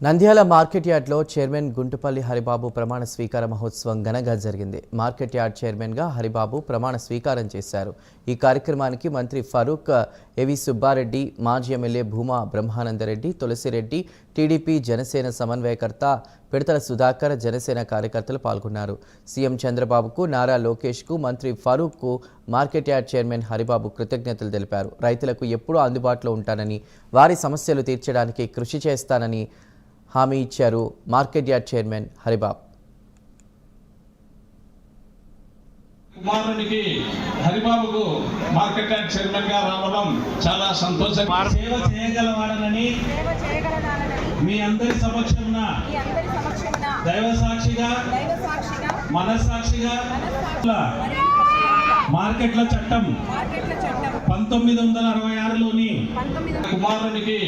Nandyal market యార్డ్లో chairman Guntupalli Haribabu ప్రమాణ స్వీకార మహోత్సవం ఘనంగా జరిగింది. మార్కెట్ యార్డ్ చైర్మన్గా హరిబాబు ప్రమాణ స్వీకారం చేశారు. ఈ కార్యక్రమానికి మంత్రి ఫరూక్, ఏవి సుబ్బారెడ్డి, మాజీ ఎమ్మెల్యే భూమా బ్రహ్మానందరెడ్డి, తులసిరెడ్డి, టీడీపీ జనసేన సమన్వయకర్త పిడతల సుధాకర్, జనసేన కార్యకర్తలు పాల్గొన్నారు. సీఎం చంద్రబాబుకు, నారా లోకేష్కు, మంత్రి ఫరూక్కు మార్కెట్ యార్డ్ చైర్మన్ హరిబాబు కృతజ్ఞతలు తెలిపారు. రైతులకు ఎప్పుడూ అందుబాటులో ఉంటానని, వారి సమస్యలు తీర్చడానికి కృషి చేస్తానని హామీ ఇచ్చారు మార్కెట్ యార్డ్ చైర్మన్ హరిబాబు. కుమారునికి హరిబాబుకు మార్కెట్ యార్డ్ చైర్మన్ గా రావడం చాలా సంతోషం. సేవ చేయగలవాడనని మీ అందరి సమక్షంన దైవ సాక్షిగా మనస్సాక్షిగా మార్కెట్ల చట్టం 1966లోని కుమారునికి